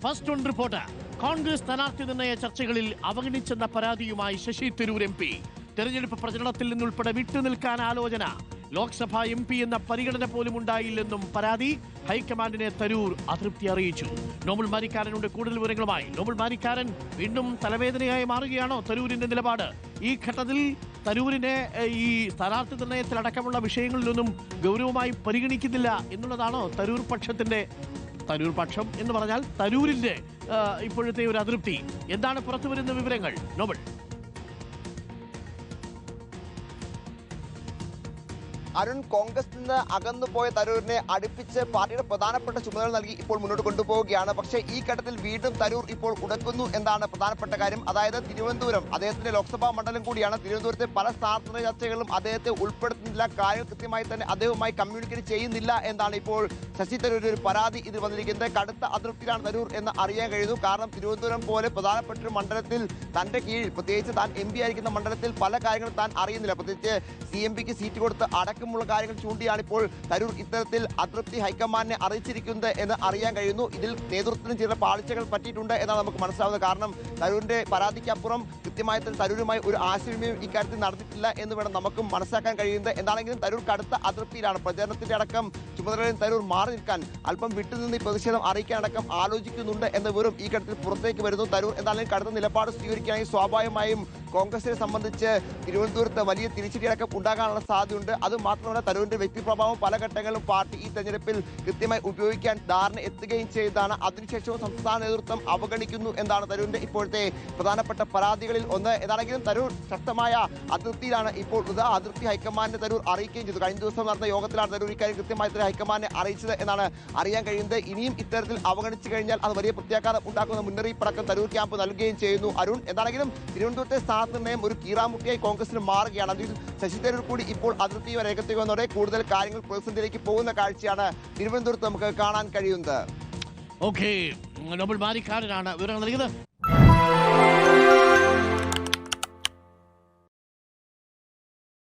First on report. Congress സ്ഥാനാർത്ഥി നിർണയ ചർച്ചകളിൽ അവഗണിച്ചെന്ന പരാതിയുമായി ശശി തരൂർ MP. തെരഞ്ഞെടുപ്പ് പ്രചരണത്തിൽ നിന്നുൾപ്പെടെ വിട്ടുനിൽക്കാൻ ആലോചന. ലോക്സഭാ MP എന്ന പരിഗണന പോലും ഉണ്ടായില്ലെന്നും പരാതി. ഹൈക്കമാൻഡിനെ തരൂർ അതൃപ്തി അറിയിച്ചു. നോബൽ മാരിക്കാരനുണ്ട് കൂടുതൽ വിവരങ്ങളുമായി. നോബൽ മാരിക്കാരൻ, വീണ്ടും തലവേദനയായി മാറുകയാണോ തരൂരിന്റെ നിലപാട്? ഈ ഘട്ടത്തിൽ തരൂരിനെ ഈ സ്ഥാനാർത്ഥി നിർണയത്തിലടക്കമുള്ള വിഷയങ്ങളിലൊന്നും ഗൗരവമായി പരിഗണിക്കുന്നില്ല എന്നുള്ളതാണോ തരൂർ പക്ഷം എന്ന് പറഞ്ഞാൽ തരൂരിന്റെ ഇപ്പോഴത്തെ ഒരു അതൃപ്തി? എന്താണ് പുറത്തുവരുന്ന വിവരങ്ങൾ നോബൽ? അരുൺ, കോൺഗ്രസിൽ നിന്ന് അകന്നുപോയ തരൂരിനെ അടുപ്പിച്ച് പാർട്ടിയുടെ പ്രധാനപ്പെട്ട ചുമതല നൽകി ഇപ്പോൾ മുന്നോട്ട് കൊണ്ടുപോവുകയാണ്. പക്ഷേ ഈ ഘട്ടത്തിൽ വീണ്ടും തരൂർ ഇപ്പോൾ ഉടക്കുന്നു എന്നാണ് പ്രധാനപ്പെട്ട കാര്യം. അതായത് തിരുവനന്തപുരം അദ്ദേഹത്തിന്റെ ലോക്സഭാ മണ്ഡലം കൂടിയാണ്. തിരുവനന്തപുരത്തെ പല സ്ഥാനാർത്ഥി ചർച്ചകളിലും അദ്ദേഹത്തെ ഉൾപ്പെടുത്തുന്നില്ല, കാര്യങ്ങൾ കൃത്യമായി തന്നെ അദ്ദേഹവുമായി കമ്മ്യൂണിക്കേറ്റ് ചെയ്യുന്നില്ല എന്നാണ് ഇപ്പോൾ ശശി തരൂരിന്റെ ഒരു പരാതി ഇത് വന്നിരിക്കുന്നത്. കടുത്ത അതൃപ്തിയിലാണ് തരൂർ എന്ന് അറിയാൻ കഴിയുന്നു. കാരണം തിരുവനന്തപുരം പോലെ പ്രധാനപ്പെട്ട ഒരു മണ്ഡലത്തിൽ തന്റെ കീഴിൽ, പ്രത്യേകിച്ച് താൻ MP ആയിരിക്കുന്ന മണ്ഡലത്തിൽ പല കാര്യങ്ങളും താൻ അറിയുന്നില്ല. പ്രത്യേകിച്ച് CMPക്ക് സീറ്റ് കൊടുത്ത് അടക്കമുള്ള കാര്യങ്ങൾ ചൂണ്ടിയാണ് ഇപ്പോൾ തരൂർ ഇത്തരത്തിൽ അതൃപ്തി ഹൈക്കമാൻഡിനെ അറിയിച്ചിരിക്കുന്നത് എന്ന് അറിയാൻ കഴിയുന്നു. ഇതിൽ നേതൃത്വത്തിന് ചില പാളിച്ചകൾ പറ്റിയിട്ടുണ്ട് എന്നാണ് നമുക്ക് മനസ്സിലാവുന്നത്. കാരണം തരൂരിന്റെ പരാതിക്കപ്പുറം കൃത്യമായി തന്നെ തരൂരുമായി ഒരു ആശയവിനിമയം ഇക്കാര്യത്തിൽ നടന്നിട്ടില്ല എന്ന് വേണം നമുക്കും മനസ്സിലാക്കാൻ കഴിയുന്നത്. എന്താണെങ്കിലും തരൂർ കടുത്ത അതൃപ്തിയിലാണ്. പ്രചരണത്തിന്റെ അടക്കം ചുമതലയിൽ തരൂർ മാറി നിൽക്കാൻ, അല്പം വിട്ടുനിന്ന് ഈ പ്രതിഷേധം അറിയിക്കാനടക്കം ആലോചിക്കുന്നുണ്ട് എന്ന വിവരം ഈ ഘട്ടത്തിൽ പുറത്തേക്ക് വരുന്നു. തരൂർ എന്തായാലും കടുത്ത നിലപാട് സ്വീകരിക്കുകയാണെങ്കിൽ സ്വാഭാവികമായും കോൺഗ്രസിനെ സംബന്ധിച്ച് തിരുവനന്തപുരത്ത് വലിയ തിരിച്ചടിയടക്കം ഉണ്ടാകാനുള്ള സാധ്യതയുണ്ട്. അത് മാത്രമല്ല തരൂരിന്റെ വ്യക്തിപ്രഭാവം പല ഘട്ടങ്ങളിലും പാർട്ടി ഈ തെരഞ്ഞെടുപ്പിൽ കൃത്യമായി ഉപയോഗിക്കാൻ ധാരണ എത്തുകയും ചെയ്തതാണ്. അതിനുശേഷവും സംസ്ഥാന നേതൃത്വം അവഗണിക്കുന്നു എന്നാണ് തരൂരിന്റെ ഇപ്പോഴത്തെ പ്രധാനപ്പെട്ട പരാതികളിൽ ഒന്ന്. ഏതാണെങ്കിലും തരൂർ ശക്തമായ അതൃപ്തിയിലാണ് ഇപ്പോൾ. അതൃപ്തി ഹൈക്കമാൻഡിനെ തരൂർ അറിയിക്കുകയും ചെയ്തു. കഴിഞ്ഞ ദിവസം നടന്ന യോഗത്തിലാണ് തരൂർ ഇക്കാര്യം കൃത്യമായി തന്നെ ഹൈക്കമാൻഡിനെ അറിയിച്ചത് എന്നാണ് അറിയാൻ കഴിയുന്നത്. ഇനിയും ഇത്തരത്തിൽ അവഗണിച്ചു കഴിഞ്ഞാൽ അത് വലിയ പ്രത്യാഘാതം ഉണ്ടാക്കുന്ന മുന്നറിയിപ്പടക്കം തരൂർ ക്യാമ്പ് നൽകുകയും ചെയ്യുന്നു. അരുൺ, എന്താണെങ്കിലും തിരുവനന്തപുരത്തെ നിർണയം ഒരു കീറാമുട്ടിയായി കോൺഗ്രസിന് മാറുകയാണ്. അതിൽ ശശി തരൂർ കൂടി ഇപ്പോൾ അതിർത്തി രംഗത്തേക്ക് വന്നതോടെ കൂടുതൽ കാര്യങ്ങൾ പ്രതിസന്ധിയിലേക്ക് പോകുന്ന കാഴ്ചയാണ് തിരുവനന്തപുരത്ത് നമുക്ക് കാണാൻ കഴിയുന്നത്. ഓക്കെ, നോബൽ മാരിക്കാരനാണ് വിവരങ്ങൾ നൽകിയത്.